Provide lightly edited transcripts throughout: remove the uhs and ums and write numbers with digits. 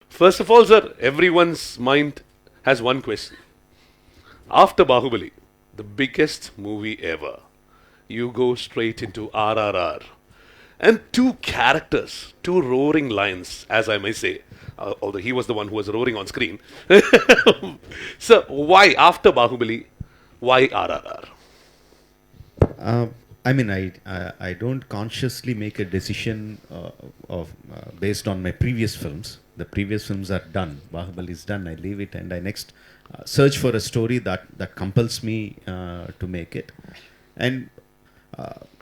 First of all, sir, everyone's mind has one question. After Bahubali, the biggest movie ever, you go straight into RRR. And two characters, two roaring lions, as I may say, although he was the one who was roaring on screen. So, why, after Bahubali, why RRR? Uh, I mean, I don't consciously make a decision of based on my previous films. The previous films are done. Bahubali is done. I leave it and I next search for a story that compels me to make it. And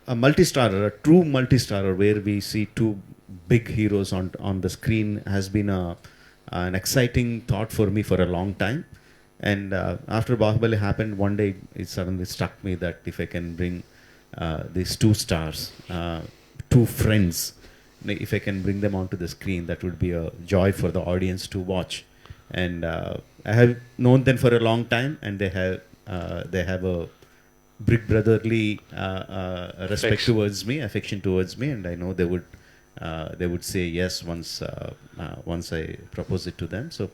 a multi-starrer, a true multi-starrer, where we see two big heroes on the screen, has been an exciting thought for me for a long time. And after Bahubali happened, one day it suddenly struck me that if I can bring these two stars, two friends, if I can bring them onto the screen, that would be a joy for the audience to watch. And I have known them for a long time, and they have a big brotherly respect Affection. towards me, affection towards me, and I know they would say yes once I propose it to them. So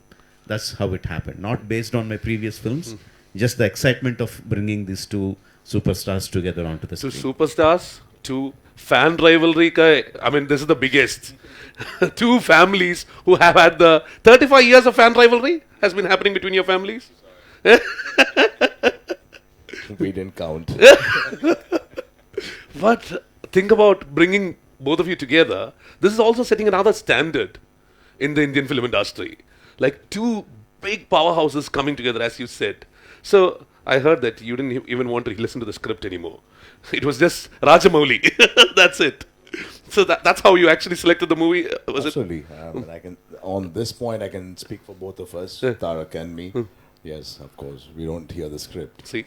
that's how it happened. Not based on my previous films, just the excitement of bringing these two superstars together onto the Two screen. superstars, two fan rivalry. I mean, this is the biggest. Two families who have had the 35 years of fan rivalry has been happening between your families. We didn't count. But think about bringing both of you together. This is also setting another standard in the Indian film industry. Like two big powerhouses coming together, as you said. So I heard that you didn't even want to listen to the script anymore. It was just Rajamouli. That's it. So that's how you actually selected the movie, was it? Absolutely. And I can, on this point, I can speak for both of us, Tarak and me. Yes, of course. We don't hear the script. See,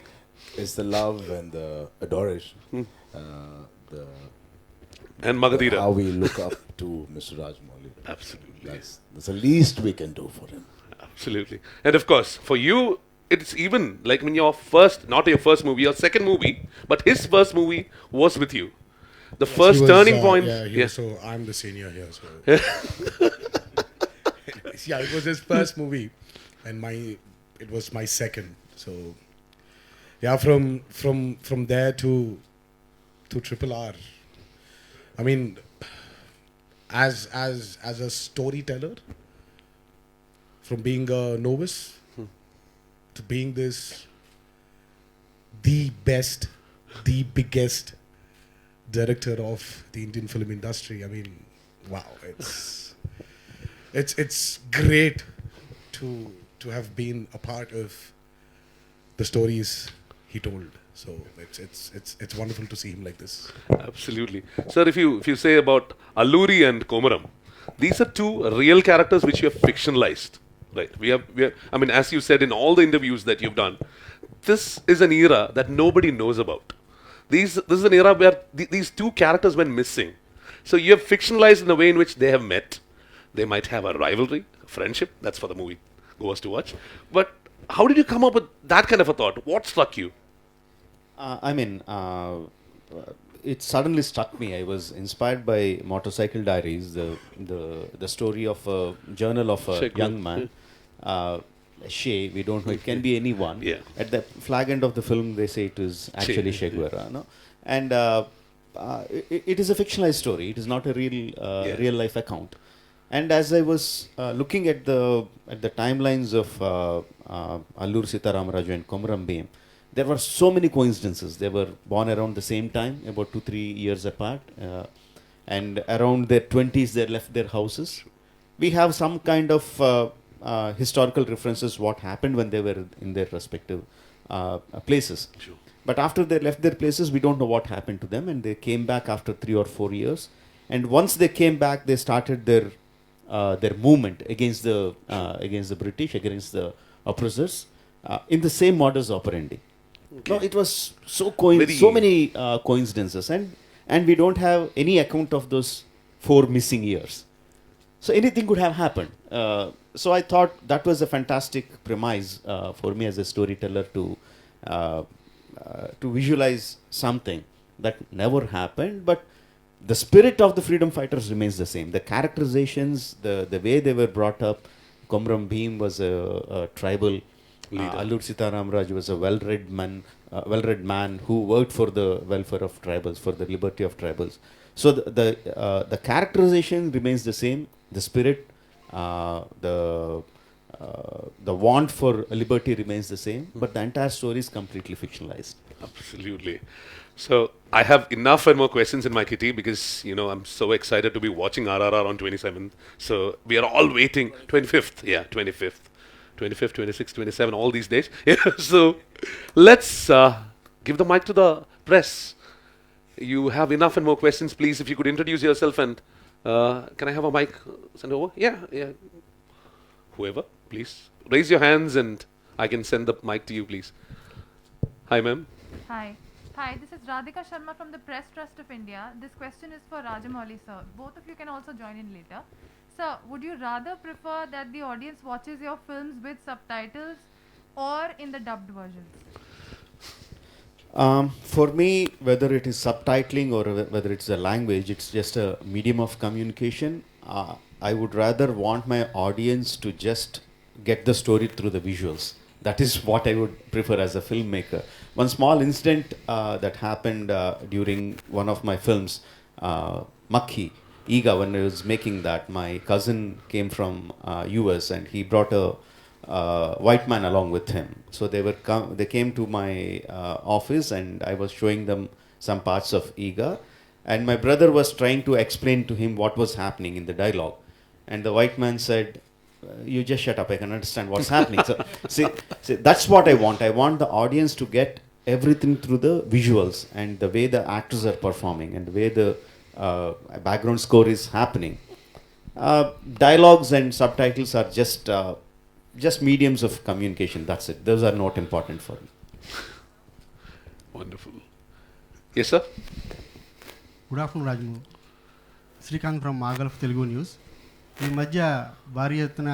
It's the love and the adoration, the and how Magadira. we look up to Mr. Rajamouli. Absolutely. That's the least we can do for him. Absolutely. And of course, for you, it's even like when your first, not your first movie, your second movie, but his first movie was with you. The Yes, first he was, turning point. Yeah, Yes. so I'm the senior here. So anyways, yeah, it was his first movie, and it was my second. So yeah, from there to Triple R. I mean, as a storyteller, from being a novice to being the best, the biggest director of the Indian film industry. I mean, wow, it's great to have been a part of the stories he told. So it's wonderful to see him like this. Absolutely. Sir, if you say about Alluri and Komaram, these are two real characters which you have fictionalized. Right. We have I mean, as you said in all the interviews that you've done, this is an era that nobody knows about. This is an era where these two characters went missing. So you have fictionalized in a way in which they have met. They might have a rivalry, a friendship. That's for the movie goers to watch. But how did you come up with that kind of a thought? What struck you? I mean, it suddenly struck me. I was inspired by Motorcycle Diaries, the story of a journal of a Sheikh young Wal- man. Shay, we don't know, it can be anyone. Yeah. At the flag end of the film, they say it is actually Che. Che Guevara. No? And it is a fictionalized story. It is not a real life account. And as I was looking at the timelines of Allur Sitaramraju and Komaram Bhim, there were so many coincidences. They were born around the same time, about 2-3 years apart, and around their 20s they left their houses. We have some kind of historical references what happened when they were in their respective places. Sure. But after they left their places, we don't know what happened to them, and they came back after 3 or 4 years. And once they came back, they started their movement against the British, against the oppressors, in the same modus operandi. Okay. No, it was Very- so many coincidences, and we don't have any account of those 4 missing years. So anything could have happened. So I thought that was a fantastic premise for me as a storyteller to visualize something that never happened, but the spirit of the freedom fighters remains the same. The characterizations, the way they were brought up. Komram Bhim was a tribal leader. Allur Sitaram Raj was a well-read man who worked for the welfare of tribals, for the liberty of tribals. So the characterization remains the same. The spirit, the want for liberty remains the same, but the entire story is completely fictionalized. Absolutely. So I have enough and more questions in my kitty because, I'm so excited to be watching RRR on 27th. So we are all waiting. 25th. Yeah, 25th. 25th, 26th, 27th, all these days. Yeah, so let's give the mic to the press. You have enough and more questions. Please, if you could introduce yourself and can I have a mic sent over? Yeah. Whoever, please. Raise your hands and I can send the mic to you, please. Hi, ma'am. Hi, this is Radhika Sharma from the Press Trust of India. This question is for Rajamouli, sir. Both of you can also join in later. Sir, would you rather prefer that the audience watches your films with subtitles or in the dubbed versions? For me, whether it is subtitling or whether it's a language, it's just a medium of communication. I would rather want my audience to just get the story through the visuals. That is what I would prefer as a filmmaker. One small incident that happened during one of my films, Makhi, Iga, when I was making that, my cousin came from US and he brought a white man along with him. So they came to my office and I was showing them some parts of Iga. And my brother was trying to explain to him what was happening in the dialogue. And the white man said, you just shut up, I can understand what's happening. So, see, that's what I want. I want the audience to get everything through the visuals and the way the actors are performing and the way the background score is happening. Dialogues and subtitles are just mediums of communication. That's it. Those are not important for me. Wonderful. Yes, sir? Good afternoon, Rajamouli. Srikanth from Magalf Telugu News. ఈ మధ్య భారీ ఎత్తున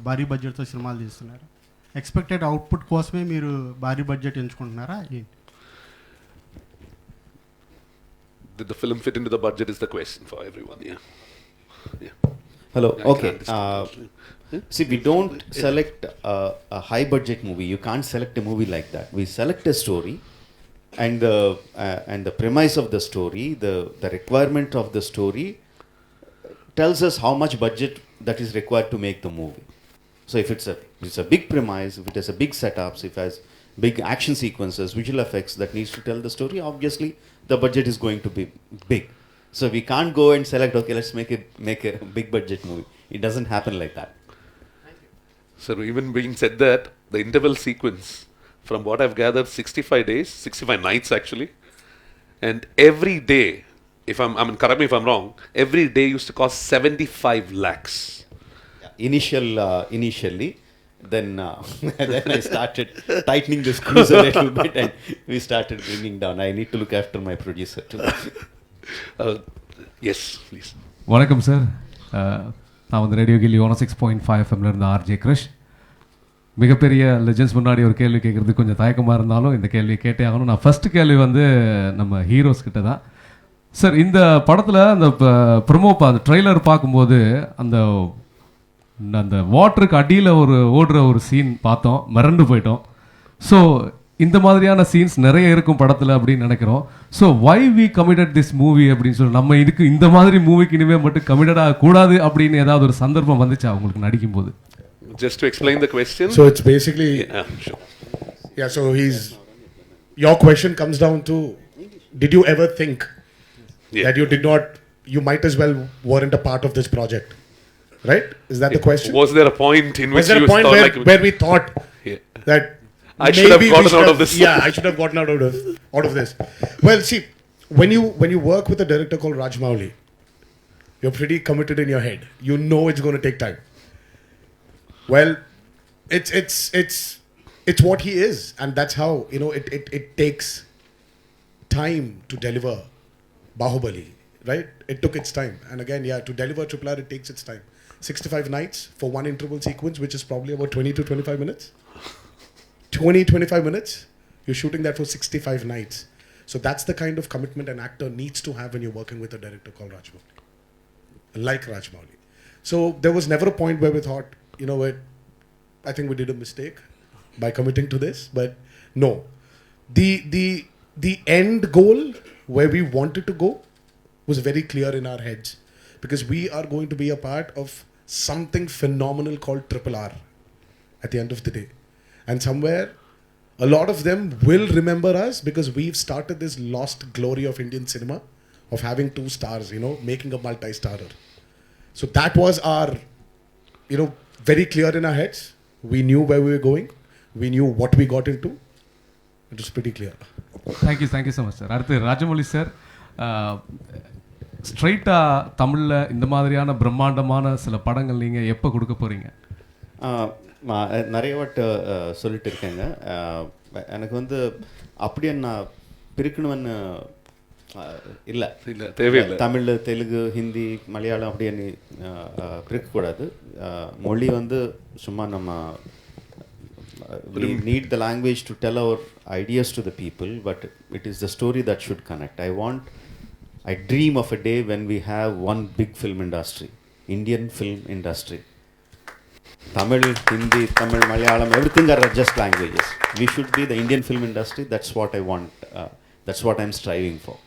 భారీ బడ్జెట్తో సినిమాలు తీస్తున్నారు. Expected output కోసమే మీరు భారీ budget ఎంచుకుంటున్నారా? Did the film fit into the budget is the question for everyone. Yeah. Hello. Okay. See, we don't select a high budget movie. You can't select a movie like that. We select a story and the premise of the story, the requirement of the story tells us how much budget that is required to make the movie. So if it's a big premise, if it has a big setups, if it has big action sequences, visual effects that needs to tell the story, obviously the budget is going to be big. So we can't go and select, okay, let's make a big budget movie. It doesn't happen like that. So even being said that, the interval sequence, from what I've gathered, 65 days, 65 nights actually, and every day, correct me if I'm wrong, every day used to cost 75 lakhs. Initially, then I started tightening the screws a little bit and we started bringing down. I need to look after my producer too. Yes, please. வணக்கம் sir, நான் வந்து radio கில்லி 106.5 எஃப்எம்ல இருந்து RJ கிருஷ். மிகப்பெரிய legends முன்னாடி ஒரு கேள்வி கேட்குறது கொஞ்சம் தயக்கமாக இருந்தாலும் இந்த கேள்வி கேட்டே ஆகணும். நான் ஃபர்ஸ்ட் கேள்வி வந்து நம்ம ஹீரோஸ் கிட்ட தான். சார், இந்த படத்தில் அந்த ப்ரொமோ அந்த ட்ரெய்லர் பார்க்கும்போது அந்த வாட்டருக்கு அடியில் ஓடுற ஒரு சீன் பார்த்தோம், மிரண்டு போயிட்டோம். ஸோ இந்த மாதிரியான சீன்ஸ் நிறைய இருக்கும் படத்தில் அப்படின்னு நினைக்கிறோம். So why we committed this movie அப்படின்னு சொல்லி நம்ம இதுக்கு இந்த மாதிரி மூவிக்கு இனிமேல் மட்டும் கமிட்டட் ஆகக்கூடாது அப்படின்னு ஏதாவது ஒரு சந்தர்ப்பம் வந்துச்சா உங்களுக்கு நடிக்கும்போது? Just to explain the question. So it's basically... Sure. Yeah, so your question comes down to, did you ever think that you might as well weren't a part of this project? Right? Is that the question? Was there a point in which you thought where we thought that I should have gotten out of this? Yeah, I should have gotten out of this. Well, see, when you work with a director called Rajamouli, you're pretty committed in your head. You know it's going to take time. Well, it's what he is, and that's how it takes time to deliver Bahubali, right? It took its time, and again, to deliver RRR, it takes its time. 65 nights for one interval sequence, which is probably about 20 to 25 minutes. 20-25 minutes. You're shooting that for 65 nights. So that's the kind of commitment an actor needs to have when you're working with a director called Rajamouli, like Rajamouli. So there was never a point where we thought, you know what, I think we did a mistake by committing to this. But no, the end goal where we wanted to go was very clear in our heads, because we are going to be a part of something phenomenal called RRR at the end of the day. And somewhere, a lot of them will remember us because we've started this lost glory of Indian cinema of having 2 stars, you know, making a multi-starrer. So that was our, you know, very clear in our heads. We knew where we were going. We knew what we got into. It was pretty clear. Thank you so much sir. அடுத்து Rajamouli sir, ஸ்ட்ரைட்டாக தமிழில் இந்த மாதிரியான பிரம்மாண்டமான சில படங்கள் நீங்கள் எப்போ கொடுக்க போகிறீங்க? நிறைய வாட்டு சொல்லிட்டு இருக்கேங்க. எனக்கு வந்து அப்படியே நான் பிரிக்கணும்னு இல்லை, தேவையில்லை. தமிழ், தெலுங்கு, ஹிந்தி, மலையாளம் அப்படியே பிரிக்கக்கூடாது. மொழி வந்து சும்மா நம்ம we need the language to tell our ideas to the people, but it is the story that should connect. I dream of a day when we have one big film industry, Indian film industry. Tamil, Hindi, Tamil, Malayalam, everything are just languages. We should be the Indian film industry. That's what I want. That's what I'm striving for.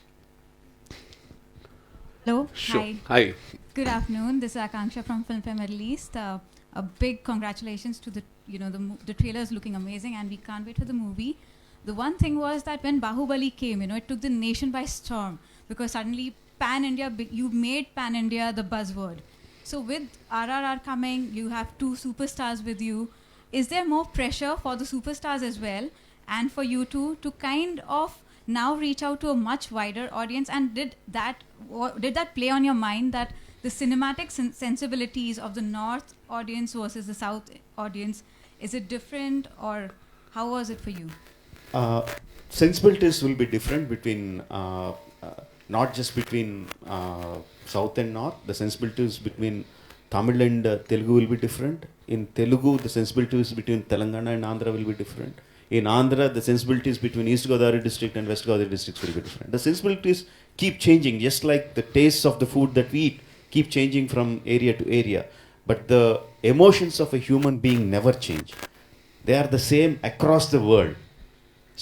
Hello. Sure. Hi. Good afternoon. This is Akanksha from Film Fair Middle East. A big congratulations to the trailer is looking amazing, and we can't wait for the movie. The one thing was that when Bahubali came, it took the nation by storm, because suddenly Pan India, you made Pan India the buzzword. So with RRR coming, you have 2 superstars with you. Is there more pressure for the superstars as well, and for you two, to kind of now reach out to a much wider audience? And did that play on your mind, that the cinematic sensibilities of the North audience versus the South audience, is it different, or how was it for you? Sensibilities will be different between not just between South and North. The sensibilities between Tamil and Telugu will be different. In Telugu, the sensibilities between Telangana and Andhra will be different. In Andhra, the sensibilities between East Godavari district and West Godavari districts will be different. The sensibilities keep changing, just like the tastes of the food that we eat keep changing from area to area. But the emotions of a human being never change. They are the same across the world.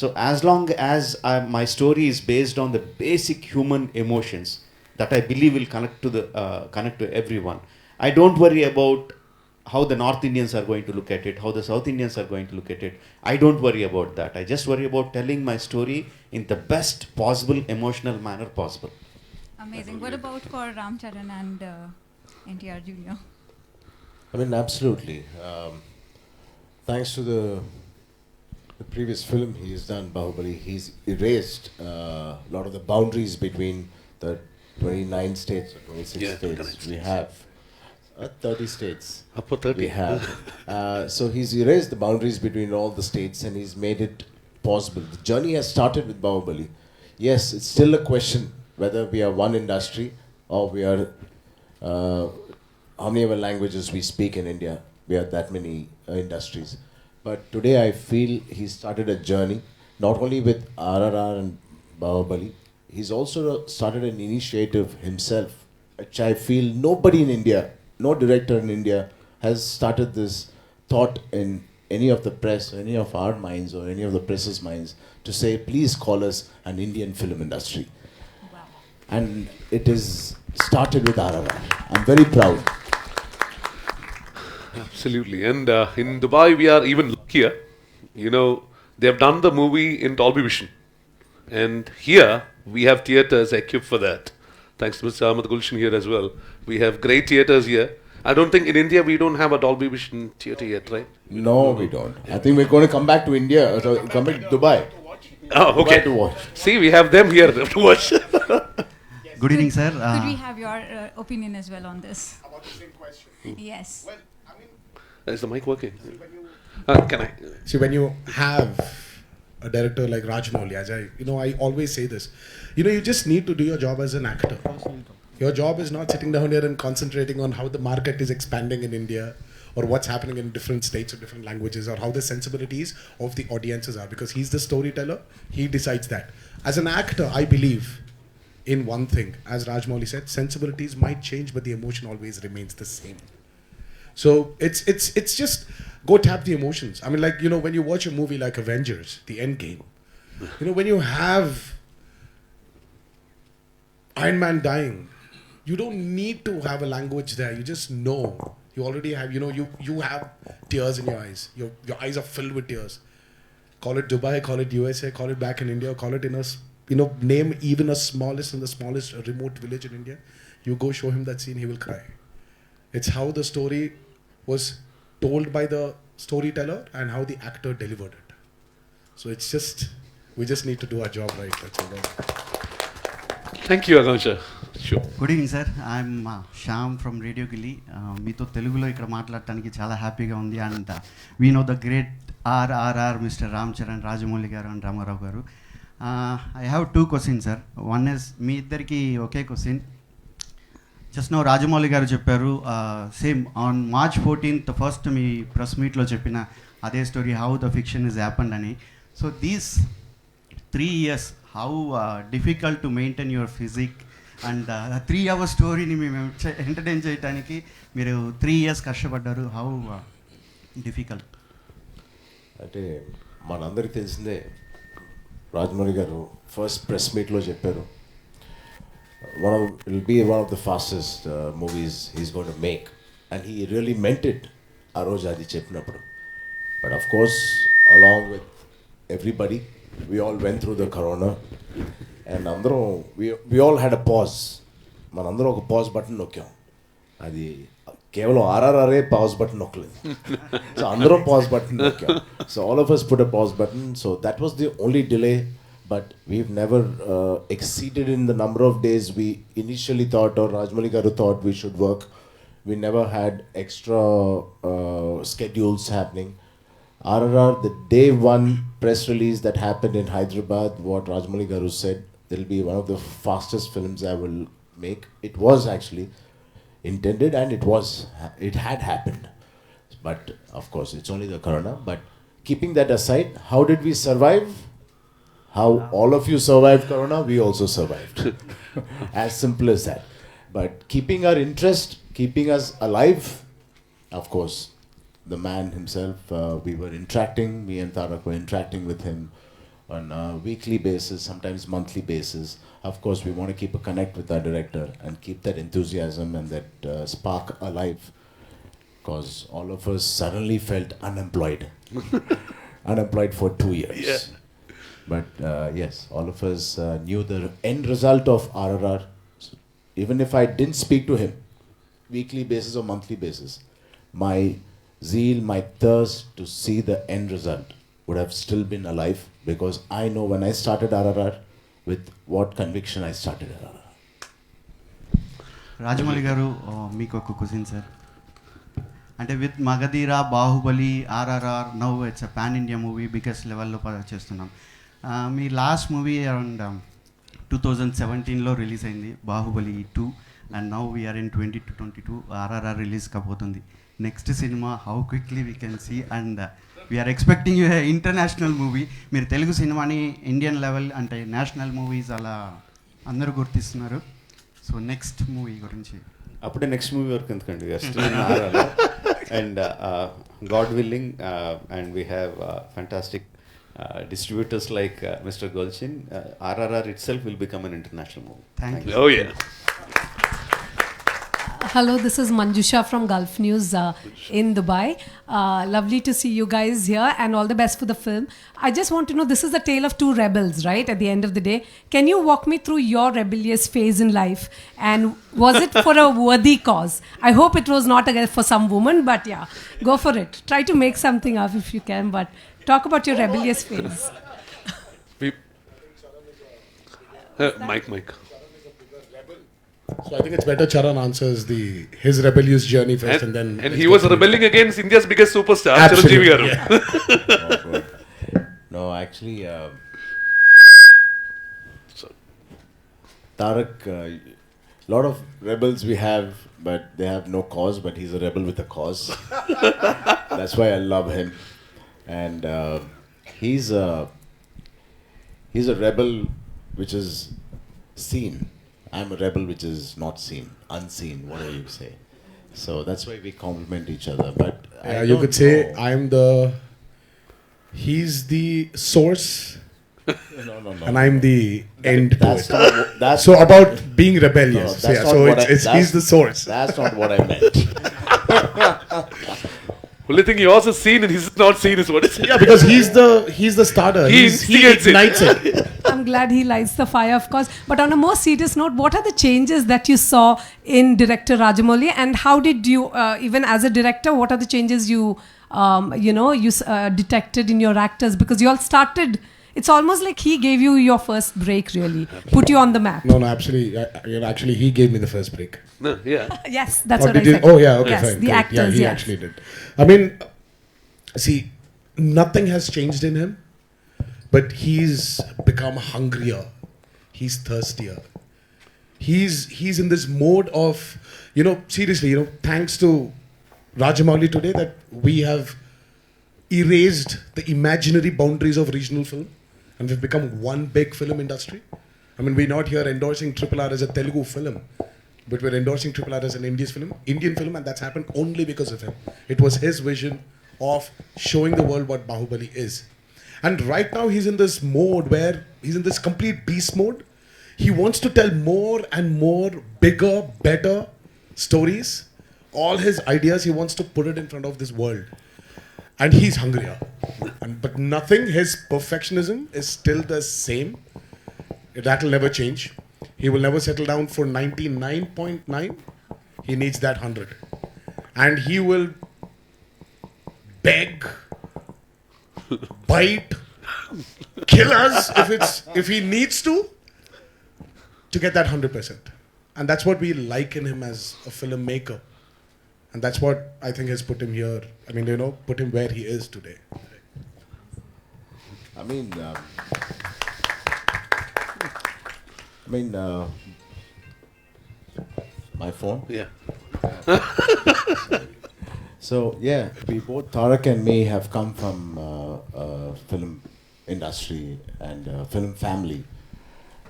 So as long as my story is based on the basic human emotions that I believe will connect to everyone, I don't worry about how the North Indians are going to look at it, how the South Indians are going to look at it. I don't worry about that. I just worry about telling my story in the best possible emotional manner possible. Amazing. What about for Ram Charan and NTR Jr.? I mean, absolutely. Thanks to the previous film he has done, Bahubali, he's erased a lot of the boundaries between the 29 states or 26 states we have. 30 states Up to 30. we have. So he's erased the boundaries between all the states, and he's made it possible. The journey has started with Bahubali. Yes, it's still a question whether we are one industry or we are how many other languages we speak in India. We are that many industries. But today I feel he started a journey, not only with RRR and Bahubali, he's also started an initiative himself, which I feel nobody in India, no director in India has started this thought in any of the press, any of our minds or any of the press's minds, to say, please call us an Indian film industry. Wow. And it is started with RRR. I'm very proud. Absolutely. And in Dubai, we are even luckier. They have done the movie in Dolby Vision. And here, we have theatres equipped for that. Thanks to Mr. Ahmed Gulshan here as well. We have great theatres here. I don't think in India we don't have a Dolby Vision theatre yet, right? No, we don't. I think we're going to come back to India, come back to Dubai. Oh, okay. Dubai to watch. See, we have them here to watch. Good evening, sir. Could we have your opinion as well on this? About the same question. Yes. Well, I mean, Is the mic working? Can I? see, when you have a director like Rajamouli, I always say this, you just need to do your job as an actor. Your job is not sitting down here and concentrating on how the market is expanding in India, or what's happening in different states or different languages, or how the sensibilities of the audiences are, because he's the storyteller. He decides that. As an actor, I believe in one thing, as Rajamouli said, sensibilities might change, but the emotion always remains the same. So it's just go tap the emotions. I mean, like, you know, when you watch a movie like Avengers, the Endgame, you know, when you have Iron Man dying, you don't need to have a language there. You just know. You already have, you know, you have tears in your eyes. Your eyes are filled with tears. Call it Dubai, call it USA, call it back in India, call it in a, you know, name even a smallest in the smallest remote village in India. You go show him that scene, he will cry. It's how the story was told by the storyteller and how the actor delivered it. So it's just, we just need to do our job right. That's all. Thank you, Akansha. Sure. Good evening sir I'm Shyam from radio Gilli. మీతో తెలుగులో ఇక్కడ మాట్లాడటానికి చాలా హ్యాపీగా ఉంది. And we know the great RRR mister Ram Charan, Rajamouli garu and Rama Rao garu. I have 2 questions sir. One is, మీ ఇద్దరికి ఒకే question. Just no Rajamouli garu చెప్పారు same on March 14th first మీ ప్రెస్ మీట్లో చెప్పిన అదే story, how the fiction is happened అని. So these 3 years, how difficult to maintain your physique and 3 hour స్టోరీని మేము ఎంటర్టైన్ చేయడానికి మీరు 3 years కష్టపడ్డారు. How difficult? అంటే మనందరికీ తెలిసిందే, రాజమౌళి గారు ఫస్ట్ ప్రెస్ మీట్లో చెప్పారు, it'll be one of the fastest movies he's going to make, and he really meant it ఆ రోజు అది చెప్పినప్పుడు. But of course, along with everybody, we all went through the corona, and అందరం we all had a pause. మనందరం ఒక pause button నొక్కాం. అది కేవలం RRR pause button నొక్కలేదు. సో అందరం పాజ్ బటన్ నొక్కాం. So all of us put a pause button. So that was the only delay, but we've never exceeded in the number of days we initially thought, or Rajamouli garu thought we should work. We never had extra schedules happening. RRR, the day one press release that happened in Hyderabad, what Rajamouli garu said, it'll be one of the fastest films I will make. It was actually intended, and it had happened. But of course, it's only the corona. But keeping that aside, how did we survive? How all of you survived corona, we also survived. As simple as that. But keeping our interest, keeping us alive, of course, the man himself, we were interacting, me and Tarak were interacting with him on a weekly basis, sometimes monthly basis. Of course, we want to keep a connect with our director and keep that enthusiasm and that spark alive, because all of us suddenly felt unemployed. Unemployed for 2 years. Yeah. But yes, all of us knew the end result of RRR. So even if I didn't speak to him weekly basis or monthly basis, my zeal, my thirst to see the end result would have still been alive, because I know when I started RRR, with what conviction I started RRR. Rajamouli garu, మీకు ఒక question sir. అంటే with Magadheera, Baahubali, RRR, now it's a pan India movie, biggest లెవెల్లో చేస్తున్నాం. మీ last movie around 2017లో release అయింది, Baahubali 2, and now we're in 2022. RRR release కాబోతుంది. Next cinema how quickly we can see, and we're expecting international movie. మీరు తెలుగు సినిమాని Indian level అంటే national movies అలా అందరూ గుర్తిస్తున్నారు. సో నెక్స్ట్ మూవీ గురించి అప్పుడే నెక్స్ట్ మూవీ వరకు ఎందుకండి, and God willing, and we have fantastic distributors like Mr. Golchin, RRR itself will become an international movie. Thank you. Oh yeah. Hello, this is Manjusha from Gulf News in Dubai. Lovely to see you guys here, and all the best for the film. I just want to know, this is the tale of two rebels, right? At the end of the day, can you walk me through your rebellious phase in life, and was it for a worthy cause? I hope it was not for some woman, but yeah, go for it. Try to make something up if you can, but talk about your rebellious phase. Mike. So I think it's better Charan answers his rebellious journey first, and then... And he was rebelling against India's biggest superstar, Absolutely. Charan garu. Oh, no, actually, Tarak lot of rebels we have, but they have no cause. But he's a rebel with a cause. That's why I love him, and he's a rebel which is seen. I'm a rebel which is not seen, unseen, whatever you say. So that's why we complement each other. But Yeah, you could say he's the source no. and I'm the end That's poet. not. That's So about being rebellious. No, that's Yeah, not so what he's that's- the source. That's not what I meant. Only thing yours is seen and his is not seen is what it is. Yeah, because he's the starter. He He instigates it. ignites it. I'm glad he lights the fire, of course. But on a more serious note, what are the changes that you saw in director Rajamouli, and how did you, even as a director, what are the changes you, detected in your actors? Because you all started. It's almost like he gave you your first break, really, put you on the map. No, actually, he gave me the first break. No, yeah. Yes, that's Or what I did he? said. Oh yeah, okay, yes, fine. The great. actors, yeah, he yes. actually did. I mean, see, nothing has changed in him, but he's become hungrier. He's thirstier. He's in this mode of, seriously, thanks to Rajamouli today that we have erased the imaginary boundaries of regional film and we've become one big film industry. I mean, we're not here endorsing RRR as a Telugu film, but we're endorsing RRR as an Indian film, and that's happened only because of him. It was his vision of showing the world what Bahubali is. And right now he's in this mode where he's in this complete beast mode. He wants to tell more and more bigger, better stories. All his ideas, he wants to put it in front of this world. And he's hungrier. But nothing, his perfectionism is still the same. That will never change. He will never settle down for 99.9. He needs that 100. And he will beg, bite, kill us if he needs to get that 100%. And that's what we like in him as a filmmaker. And that's what I think has put him here. I mean, put him where he is today. I mean, my phone. Yeah. So yeah, we both, Tarak and me, have come from film industry and film family.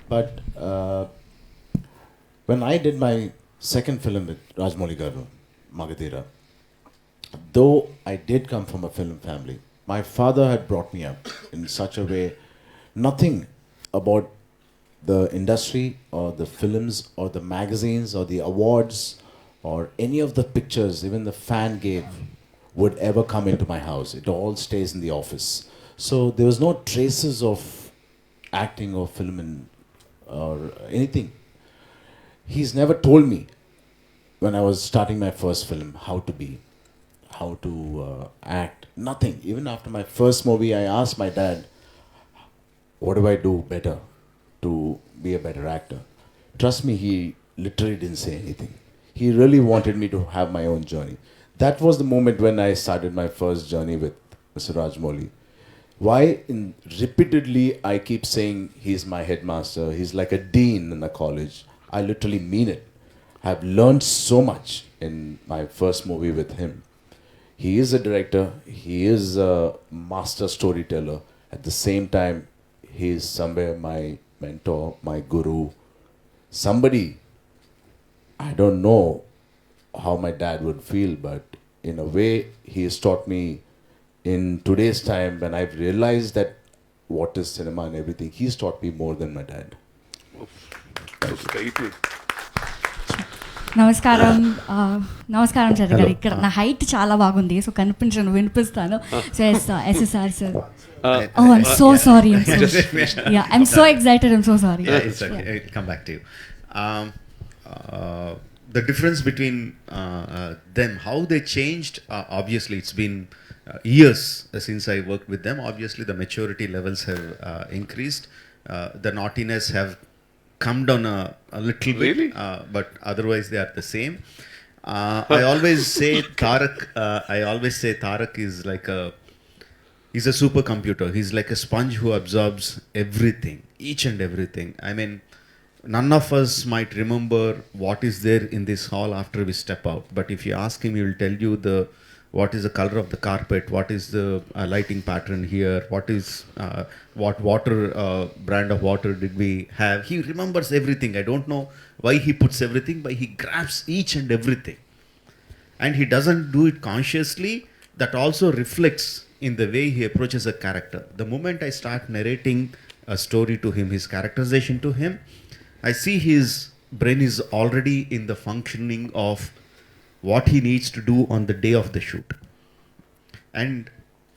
But when I did my second film with Rajamouli Garu, Magadira, though I did come from a film family, my father had brought me up in such a way, nothing about the industry or the films or the magazines or the awards or any of the pictures even the fan gave would ever come into my house. It all stays in the office. So there was no traces of acting or film or anything. He's never told me when I was starting my first film how to be, how to act, nothing. Even after my first movie, I asked my dad, what do I do better to be a better actor? Trust me, he literally didn't say anything. He really wanted me to have my own journey. That was the moment when I started my first journey with Mr. Rajamouli. Why repeatedly I keep saying he's my headmaster, he's like a dean in a college. I literally mean it. I've learned so much in my first movie with him. He is a director, he is a master storyteller. At the same time, he is somewhere my mentor, my guru. Somebody, I don't know how my dad would feel, but in a way, he has taught me in today's time when I've realized that what is cinema and everything, he's taught me more than my dad. నమస్కారం నమస్కారం చరణ్ గారు. ఇక్కడ నా height చాలా బాగుంది, so కనిపించను, వినిపిస్తాను. So SSR sir. Oh, I'm so sorry. I'm so excited. I'm so sorry. Yeah, it's okay. I'll come back to you. The difference between them, how they changed, obviously it's been years since I worked with them. Obviously the maturity levels have increased. The naughtiness have come down a little bit, Really? but otherwise they are the same. I always say Tarak is like he's a supercomputer. He's like a sponge who absorbs everything, each and everything. I mean, none of us might remember what is there in this hall after we step out. But if you ask him, he will tell you what is the color of the carpet, what is the lighting pattern here, what water brand of water did we have. He remembers everything. I don't know why he puts everything, but he grabs each and everything. And he doesn't do it consciously. That also reflects in the way he approaches a character. The moment I start narrating a story to him, his characterization to him, I see his brain is already in the functioning of what he needs to do on the day of the shoot. And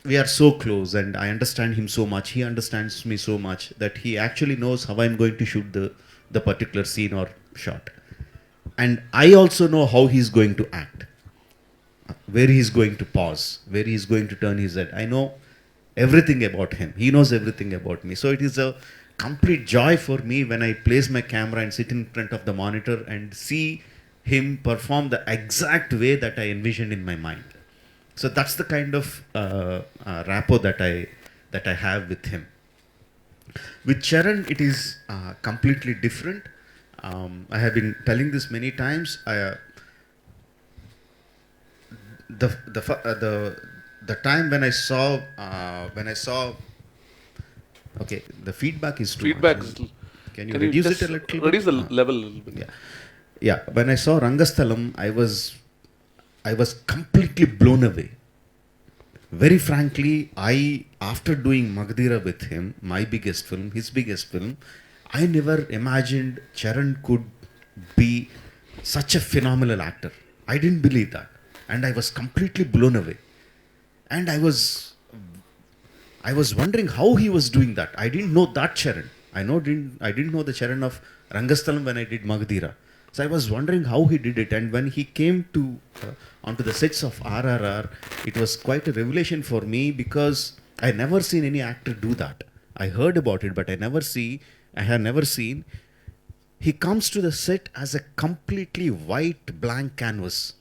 we are so close, and I understand him so much, he understands me so much, that he actually knows how I'm going to shoot the particular scene or shot. And I also know how he's going to act, where he's going to pause, where he's going to turn his head. I know everything about him. He knows everything about me. So it is a complete joy for me when I place my camera and sit in front of the monitor and see him perform the exact way that I envisioned in my mind. So that's the kind of rapport that I have with him. With Charan, it is completely different. I have been telling this many times. The time when I saw okay, the feedback is too Feedback. much. Can you reduce it a little bit? Reduce the level a little bit. Yeah. When I saw Rangasthalam, I was completely blown away. Very frankly, after doing Magadhira with him, my biggest film, his biggest film, I never imagined Charan could be such a phenomenal actor. I didn't believe that. And I was completely blown away. And I was wondering how he was doing that. I didn't know that Charan. I didn't know the Charan of Rangasthalam when I did Magadhira. So I was wondering how he did it. And when he came to onto the sets of RRR, it was quite a revelation for me, because I never seen any actor do that. I heard about it, but I have never seen. He comes to the set as a completely white blank canvas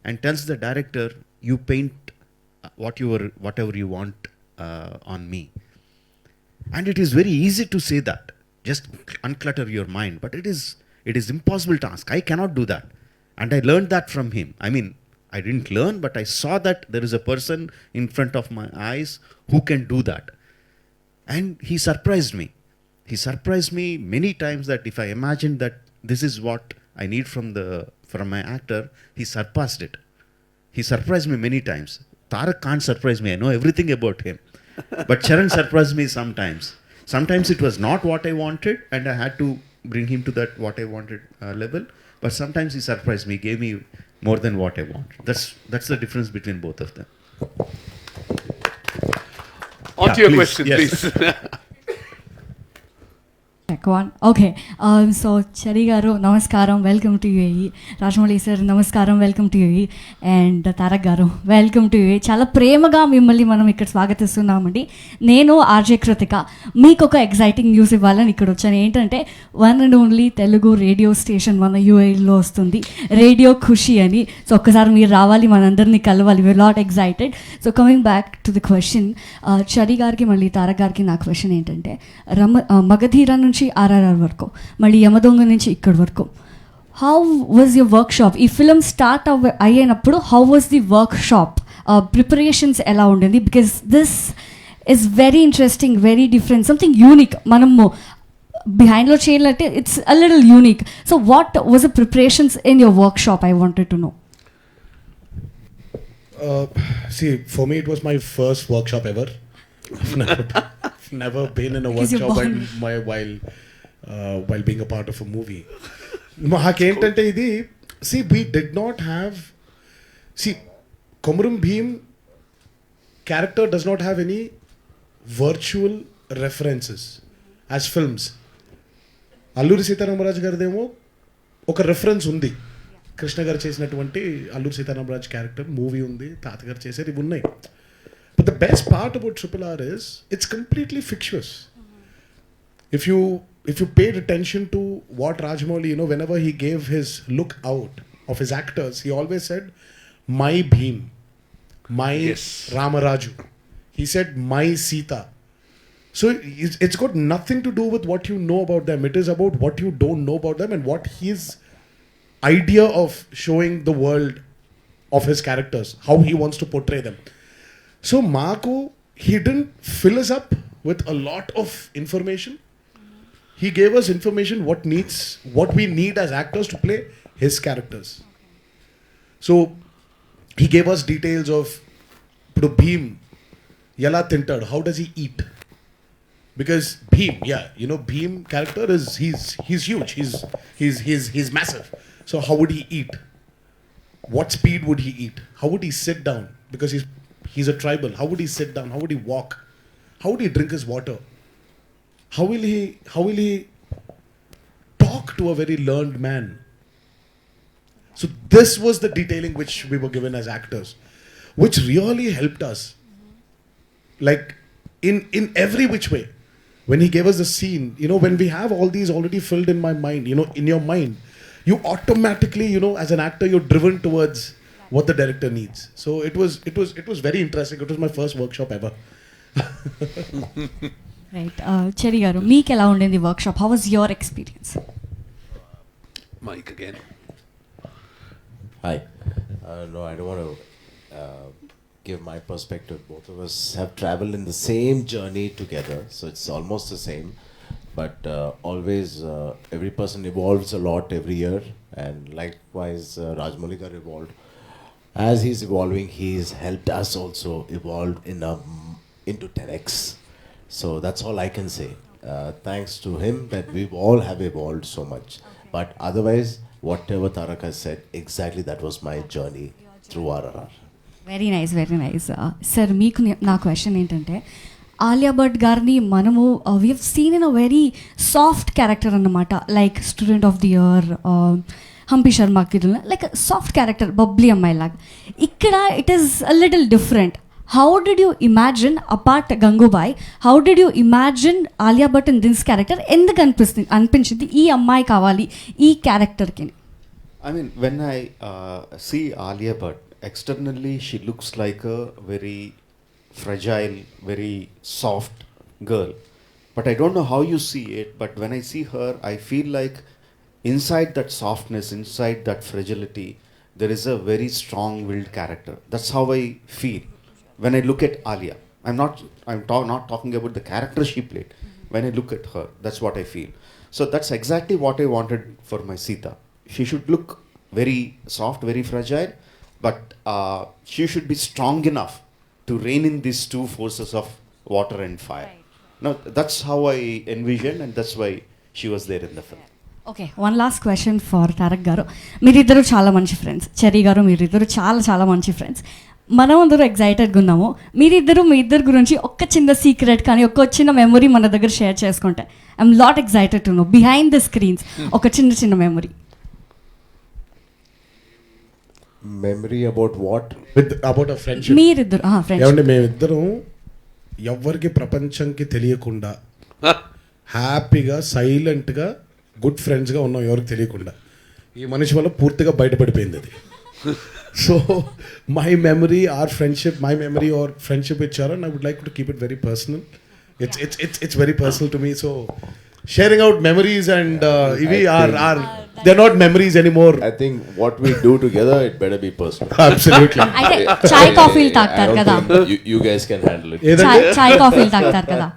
and tells the director, you paint whatever you want on me. And it is very easy to say that. Just unclutter your mind. But it is impossible task. I cannot do that. And I learned that from him. I mean, I didn't learn, but I saw that there is a person in front of my eyes who can do that. And he surprised me. He surprised me many times, that if I imagined that this is what I need from my actor, he surpassed it. He surprised me many times. Tarak can't surprise me. I know everything about him. But Charan surprised me sometimes. Sometimes it was not what I wanted, and I had to bring him to that what I wanted level. But sometimes he surprised me, gave me more than what I want. That's the difference between both of them. On to your question, please. Check one. Okay. So Chari garu, namaskaram, welcome to UAE. Rajamouli sir, namaskaram, welcome to UAE. And Tarak garu, welcome to UAE. చాలా ప్రేమగా మిమ్మల్ని మనం ఇక్కడ స్వాగతిస్తున్నామండి. నేను RJ Krittika. మీకు ఒక exciting news ఇవ్వాలని ఇక్కడ వచ్చాను. ఏంటంటే one and only Telugu radio station మన యూఏలో వస్తుంది, రేడియో ఖుషి అని. సో ఒక్కసారి మీరు రావాలి, మనందరినీ కలవాలి. We're lot excited. So coming back to the question, Chari garu మళ్ళీ తారక్ గారికి నా క్వశ్చన్ ఏంటంటే, మగధీరా నుంచి RRR వరకు, మళ్ళీ యమదొంగ నుంచి ఇక్కడి వరకు, how was your work shop? ఈ ఫిలిం స్టార్ట్ అయ్యేటప్పుడు how was the work shop? Preparations ఎలా ఉండింది? Because this is very interesting, very different, something unique. మనము బిహైండ్లో చేయాలంటే it's a little unique. So what was the preparations in your work shop? I wanted to know. See, for me it was my first workshop ever. I've never been in a workshop while being a part of a movie. మాకేంటంటే ఇది, we did not have, Komaram Bheem character does not have any virtual references as films. Alluri Sitaramaraju గారిదేమో ఒక reference ఉంది, కృష్ణ గారు చేసినటువంటి Alluri Sitaramaraju character movie ఉంది, తాతగారు చేసేది ఇవి ఉన్నాయి. But the best part about RRR is it's completely fictitious. If you paid attention to what Rajamouli, whenever he gave his look out of his actors, he always said, my Bheem, my Ramaraju. He said, my Sita. So it's got nothing to do with what you know about them. It is about what you don't know about them and what his idea of showing the world of his characters, how he wants to portray them. So Marco, he didn't fill us up with a lot of information. He gave us information what we need as actors to play his characters. So he gave us details of Bheem, Yala Tintad, how does he eat? Because Bheem, Bheem character he's huge, he's massive. So how would he eat? What speed would he eat? How would he sit down? Because he's a tribal. How would he sit down? How would he walk? How would he drink his water? How will he talk to a very learned man? So this was the detailing which we were given as actors, which really helped us. Like in every which way. When he gave us the scene, when we have all these already filled in my mind, in your mind, you automatically, as an actor, you're driven towards what the director needs. So it was very interesting. It was my first workshop ever. Right. Cherry garu, meek ela undindi workshop? How was your experience? Mike again. Hi. No, I don't want to give my perspective. Both of us have traveled in the same journey together, so it's almost the same. But always, every person evolves a lot every year, and likewise, Rajamouli got evolved. As he's evolving, he's helped us also evolve into 10x. So that's all I can say. Thanks to him that we all have evolved so much. But otherwise, whatever Tarak has said, exactly that was my journey through RRR. Very nice, very nice. Sir మీకు నా question ఏంటంటే, ఆలియా భట్ గారిని మనము we have seen in a very soft character అన్నమాట, like student of the year, Hampi శర్మకి like soft character, bubbly అమ్మాయి లాగా. ఇక్కడ it is a little different. How did you imagine apart Gangubai, how did you imagine Alia Bhatt in this character? ఎందుకు అనిపించింది ఈ అమ్మాయి కావాలి ఈ క్యారెక్టర్కి? I mean, when I see Alia Bhatt, externally she looks like a very fragile, very soft girl. But I don't know how you see it, but when I see her, I feel like inside that softness, inside that fragility, there is a very strong-willed character. That's how I feel when I look at Alia. not talking about the character she played. When I look at her, that's what I feel. So that's exactly what I wanted for my Sita. She should look very soft, very fragile, but she should be strong enough to rein in these two forces of water and fire. Right. Now, that's how I envisioned, and that's why she was there in the film. Okay, one last question for Tarak గారు. మీరిద్దరు చాలా మంచి friends. Cherry గారు, మీరిద్దరు చాలా చాలా మంచి friends. మనం అందరూ ఎగ్జైటెడ్గా ఉన్నాము. మీ ఇద్దరు గురించి ఒక్క చిన్న సీక్రెట్ కానీ ఒక్క చిన్న మెమొరీ మన దగ్గర షేర్ చేసుకుంటే. I'm lot excited to know behind the screens ఒక చిన్న memory. Memory about what? About a friendship. మీరిద్దరు ఏమంటే మేమిద్దరం ఎవరికి ప్రపంచంకి తెలియకుండా హ్యాపీగా సైలెంట్గా గుడ్ ఫ్రెండ్స్గా ఉన్నాం, ఎవరికి తెలియకుండా. ఈ మనిషి వల్ల పూర్తిగా బయటపడిపోయింది అది. So my memory or friendship with Charan, I would like to keep it very personal. It's very personal to me. So sharing out memories and they're not memories anymore. I think what we do together, it better be personal. Absolutely. అయితే చాయ్ కాఫీలు తాగుతారు కదా, You guys can handle it. చాయ్ కాఫీలు తాగుతారు కదా,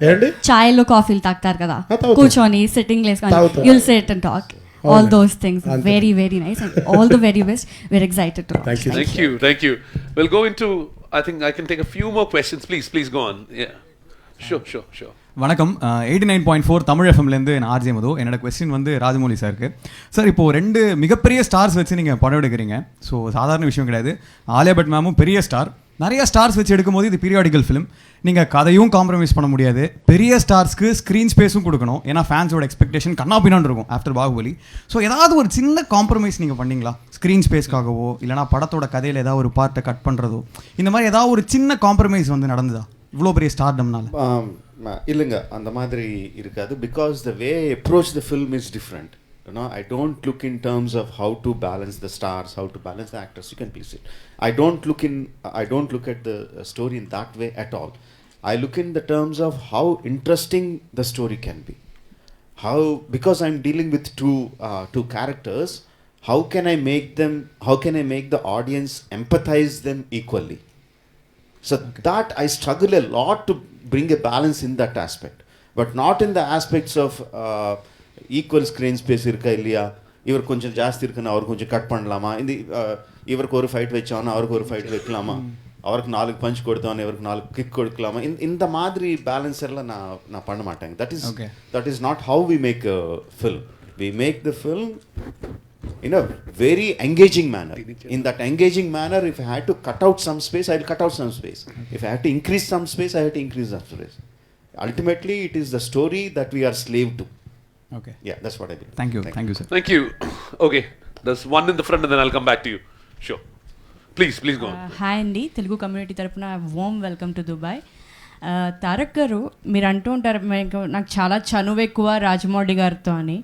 చాయ్లో కాఫీలు తాగుతారు కదా, కూర్చొని సిట్టింగ్ వేసుకొని you'll sit and talk. All those things. Very, very nice. And all the very best. We're excited to watch. Thank you. We'll go into, I think I can take a few more questions. Please go on. Yeah. Sure. வணக்கம். 89.4 தமிழ் எஃப்எம்லேருந்து நான் RJ மது. என்னோட question வந்து ராஜமௌலி சாருக்கு. Sir, இப்போது 2 மிகப்பெரிய stars வச்சு நீங்கள் படம் எடுக்கிறீங்க. ஸோ சாதாரண விஷயம் கிடையாது. ஆலியா பட் மேமும் பெரிய ஸ்டார். நிறைய ஸ்டார்ஸ் வச்சு எடுக்கும்போது இது பீரியாடிக்கல் ஃபிலிம். நீங்கள் கதையும் காம்ப்ரமைஸ் பண்ண முடியாது, பெரிய ஸ்டார்ஸ்க்கு ஸ்க்ரீன் ஸ்பேஸும் கொடுக்கணும். ஏன்னா ஃபேன்ஸோட எக்ஸ்பெக்டேஷன் கண்ணாபின்னான்னு இருக்கும் ஆஃப்டர் பாகுபலி. ஸோ ஏதாவது ஒரு சின்ன காம்ப்ரமைஸ் நீங்கள் பண்ணீங்களா? ஸ்க்ரீன் ஸ்பேஸ்க்காகவோ இல்லைனா படத்தோட கதையில் ஏதாவது ஒரு பார்ட்டை கட் பண்ணுறதோ, இந்த மாதிரி ஏதாவது ஒரு சின்ன காம்ப்ரமைஸ் வந்து நடந்ததா இவ்வளோ பெரிய ஸ்டார்டம்னால? இல்லைங்க, அந்த மாதிரி இருக்காது. Because the way I approach the film is different. I don't look in terms of how to balance the stars, how to balance the actors. You can please it. I don't look at the story in that way at all. I look in the terms of how interesting the story can be. How, because I'm dealing with two characters, how can I make the audience empathize them equally? So that I struggle a lot to bring a balance in that aspect, but not in the aspects of equal screen space irka illaya, ivar konjam jaasti irukana avaru konjam cut pannalama, indi ivarku oru fight vechana avaru oru fight veklama, avaru 4 punch koduthavana ivarku 4 kick kodukalama, இந்த மாதிரி balance எல்லாம் நான் பண்ண மாட்டேன். That is not how we make a film. We make the film in a very engaging manner. In that engaging manner, if I had to cut out some space, I will cut out some space. If I had to increase some space, I had to increase some space. Ultimately, it is the story that we are slave to. Okay. Yeah, that's what I believe. Thank you, sir. Thank you. Okay, there's one in the front and then I'll come back to you. Sure. Please go on. Hi అండి, Telugu community తరపున warm welcome to Dubai. Tarak గారు, మీరు అంటూ ఉంటారు నాకు చాలా చనువు ఎక్కువ రాజమౌళి గారితో అని.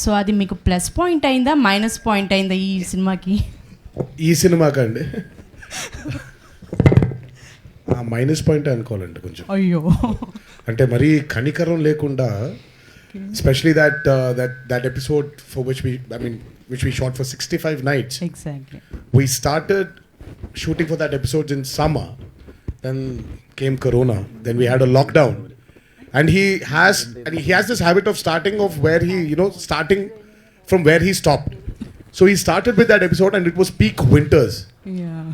సో అది మీకు ప్లస్ పాయింట్ అయిందా, మైనస్ పాయింట్ అయిందా ఈ సినిమాకి? ఈ సినిమాకి అండి మైనస్ పాయింట్ అనుకోవాలండి కొంచెం. అయ్యో, అంటే మరీ కనికరం లేకుండా, especially that episode for which we shot for 65 nights. Exactly. We started shooting for that episode in summer, then came Corona, then we had a lockdown, and he has this habit of starting from where he stopped. So he started with that episode and it was peak winters. Yeah.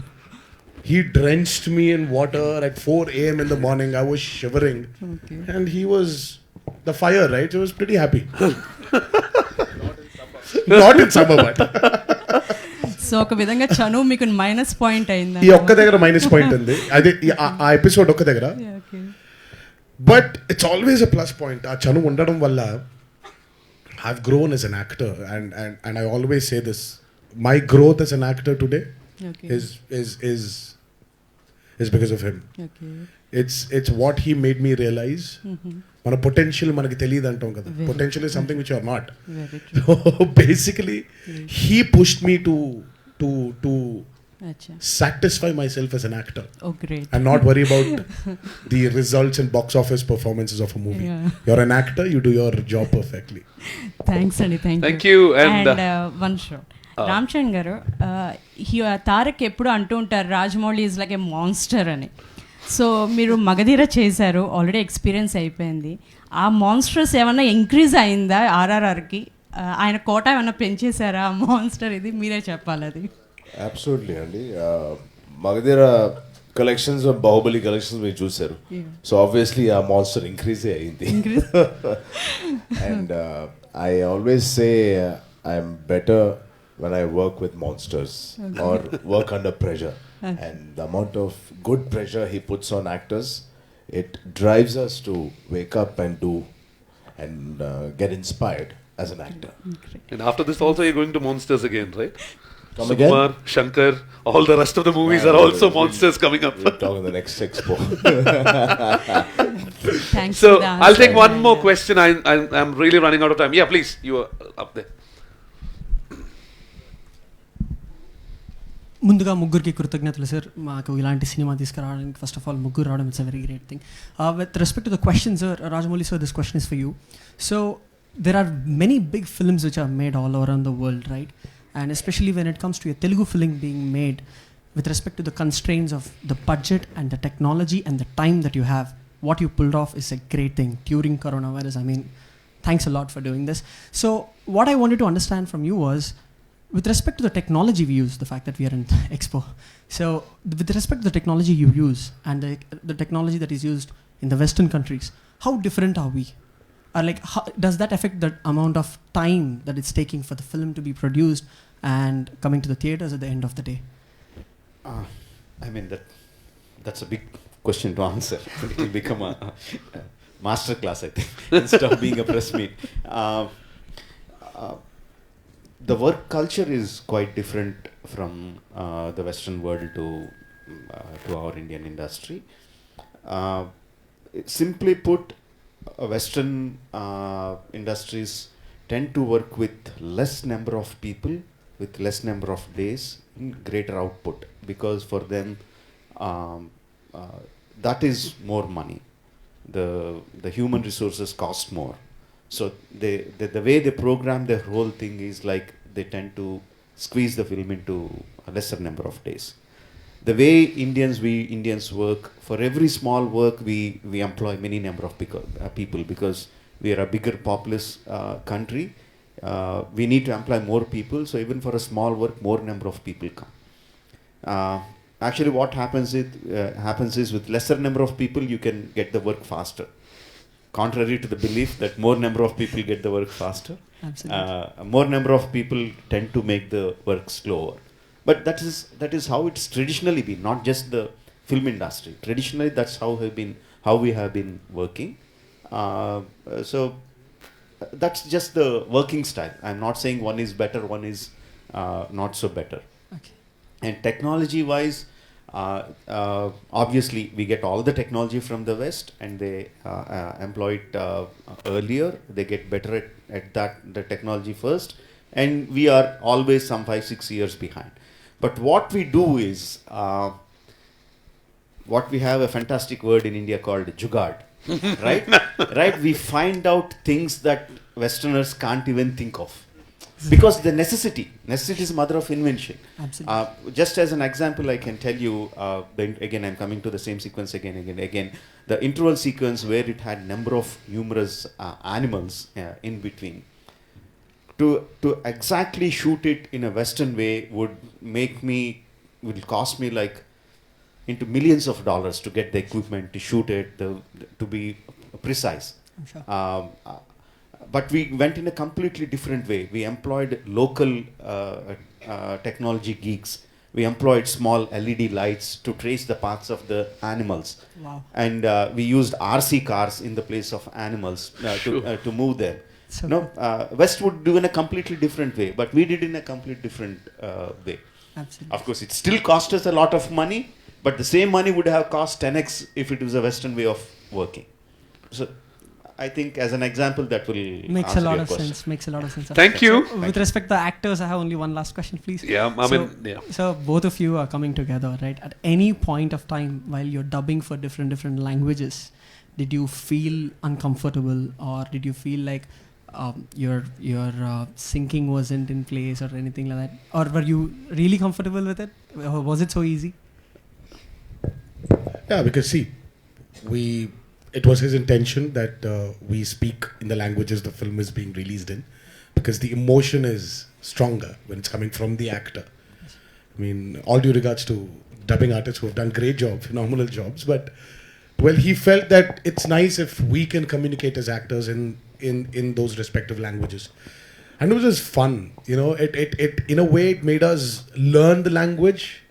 He drenched me in water at 4 a.m. in the morning. I was shivering. Okay. And he was the fire, right? He was pretty happy. Not in summer, but. So ఒక విధంగా చనువు మీకు minus point అయిందా? ఈ ఒక్క దగ్గర minus point ఉంది, అదే ఆ ఎపిసోడ్ ఒక్క దగ్గర. But it's always a plus point. ఆ చనువు ఉండడం వల్ల I've grown as an actor, and I always say this: my growth as an actor today is because of him. Okay. It's what he made me realize. మన potential మనకి తెలియదు అంటాం కదా. Potential is something which you are not. So basically he pushed me to satisfy myself as an actor. Oh, great. And not worry about the results and box office performances of a movie. Yeah. You're an actor, you do your job perfectly. Thanks Andy, thank you. And one shot. Ram Charan గారు, తారక్ ఎప్పుడు అంటూ ఉంటారు Rajamouli is like A monster అని. So మీరు మగధీర చేశారు, already experience అయిపోయింది. ఆ monsters ఏమన్నా ఇంక్రీజ్ అయిందా ఆర్ఆర్ఆర్కి? ఆయన కోట ఏమన్నా పెంచేశారా ఆ మాన్స్టర్? ఇది మీరే చెప్పాలి. అది అబ్సల్యూట్లీ అండి. మగధీర కలెక్షన్స్, బాహుబలి కలెక్షన్స్ మీరు చూసారు. సో ఆబ్వియస్లీ ఆ మాన్స్టర్ ఇంక్రీజే అయింది. And I always say I'm better when I work with monsters or work under pressure. And the amount of good pressure he puts on actors, it drives us to wake up and do and get inspired as an actor. And after this also you're going to monsters again, right? Come Sukumar, again? Shankar, all the rest of the movies are also monsters coming up. We'll talk in the next expo. Thanks. So I'll take one more question. I'm really running out of time. Yeah, please, you are up there. ముందుగా ముగ్గురికి కృతజ్ఞతలు sir, మాకు ఇలాంటి cinema తీసుకురావడానికి. First of all ముగ్గురు రావడం it's a very great thing. With respect to the question sir, Rajamouli sir, this question is for you. So there are many big films which are made all around the world, right? And especially when it comes to a Telugu film being made, with respect to the constraints of the budget and the technology and the time that you have, what you pulled off is a great thing during coronavirus. I mean, thanks a lot for doing this. So what I wanted to understand from you was, with respect to the technology we use, the fact that we are in Expo, so with respect to the technology you use and the technology that is used in the Western countries, how different are we? Or like, how, does that affect the amount of time that it's taking for the film to be produced and coming to the theaters at the end of the day? I mean, that's a big question to answer. It will become a master class, I think, instead of being a press meet. The work culture is quite different from the Western world to our Indian industry. Simply put, Western industries tend to work with less number of people, with less number of days, greater output, because for them that is more money. The human resources cost more. So the way they program the whole thing is like they tend to squeeze the film into a lesser number of days. The way we Indians work, for every small work we employ many number of people because we are a bigger populous country. We need to employ more people, so even for a small work, more number of people come. Actually, what happens is with lesser number of people, you can get the work faster. Contrary to the belief that more number of people get the work faster, more number of people tend to make the work slower. But that is how it's traditionally been, not just the film industry. Traditionally, that's how we have been working. So that's just the working style. I'm not saying one is better, one is not so better. Okay. And technology-wise, obviously we get all the technology from the West, and they employ it earlier. They get better at the technology first, and we are always some 5-6 years behind. But what we do is, what we have a fantastic word in India called jugaad, right? Right? We find out things that Westerners can't even think of. Because the necessity is mother of invention. Absolutely. Just as an example, I can tell you, again, I'm coming to the same sequence again. The interval sequence where it had number of numerous animals in between. To exactly shoot it in a Western way will cost me like into millions of dollars to get the equipment to shoot it, to be precise. I'm sure. But we went in a completely different way. We employed local technology geeks. We employed small LED lights to trace the paths of the animals. Wow. And we used RC cars in the place of animals to move them. So West would do in a completely different way, but we did in a completely different way. Absolutely. Of course, it still cost us a lot of money, but the same money would have cost 10x if it was a Western way of working. So I think as an example that will makes answer a lot your of question. sense. Makes a lot of sense. Thank you. So, with respect to the actors, I have only one last question, please. Yeah, So both of you are coming together, right? At any point of time while you're dubbing for different languages, did you feel uncomfortable, or did you feel like your syncing wasn't in place or anything like that, or were you really comfortable with it? Or was it so easy? Yeah, because see, it was his intention that we speak in the languages the film is being released in, because the emotion is stronger when it's coming from the actor. I mean, all due regards to dubbing artists who have done great jobs, phenomenal jobs, but well, he felt that it's nice if we can communicate as actors in those respective languages. And it was just fun, you know, it in a way it made us learn the language,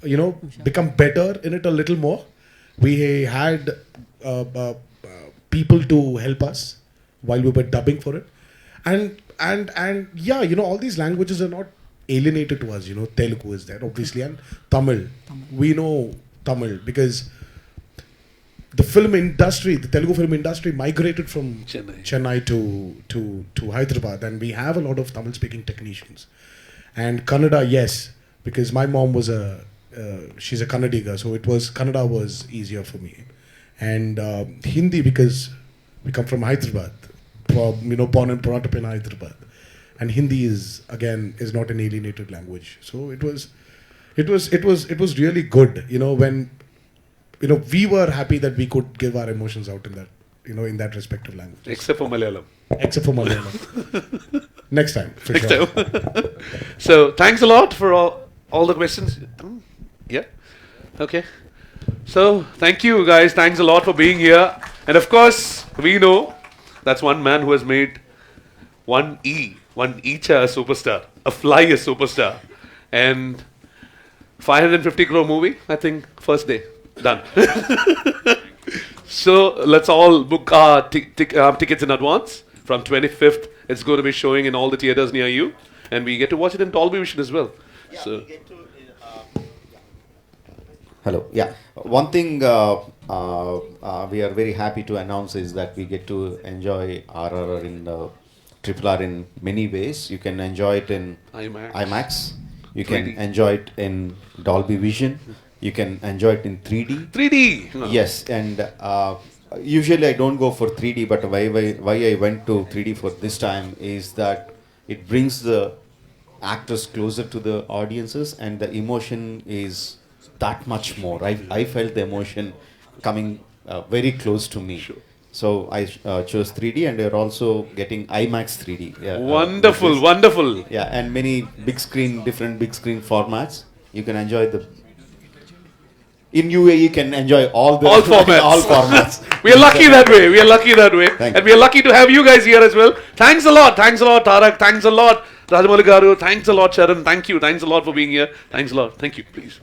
you know, become better in it a little more. We had people to help us while we were dubbing for it. And yeah, you know, all these languages are not alienated to us, you know. Telugu is there, obviously, and Tamil. We know Tamil because the film industry, the Telugu film industry migrated from Chennai to Hyderabad, and we have a lot of Tamil speaking technicians. And Kannada, yes, because my mom was she's a Kannadiga, so Kannada was easier for me. And Hindi, because we come from Hyderabad, you know, born and brought up in Hyderabad. And Hindi is not an alienated language. So it was really good, you know, when, you know, we were happy that we could give our emotions out in that, you know, in that respective language. Except for Malayalam. Next time, for Next sure. time. So thanks a lot for all the questions. Yeah. Okay. So thank you guys. Thanks a lot for being here. And of course, we know that's one man who has made one Icha a superstar, a fly a superstar, and 550 crore movie. I think first day done. So let's all book our tickets in advance. From 25th, it's going to be showing in all the theaters near you, and we get to watch it in Dolby Vision as well. Yeah, so. We get to, Hello. Yeah. One thing we are very happy to announce is that we get to enjoy RRR in RRR in many ways. You can enjoy it in IMAX. You can 3D. Enjoy it in Dolby Vision. You can enjoy it in 3D. 3D. Yes, and usually I don't go for 3D, but why I went to 3D for this time is that it brings the actors closer to the audiences, and the emotion is that much more. I felt the emotion coming very close to me. Sure. So I chose 3D, and they're also getting IMAX 3D. Yeah, Wonderful, wonderful. Yeah, and many different big screen formats. You can enjoy the. In UAE, you can enjoy all formats. all formats. We are lucky that way. We are lucky that way. Thank And we are lucky to have you guys here as well. Thanks a lot. Thanks a lot, Tarak. Thanks a lot, Rajamouli Garu. Thanks a lot, Charan. Thank you. Thanks a lot for being here. Thanks a lot. Thank you. Please.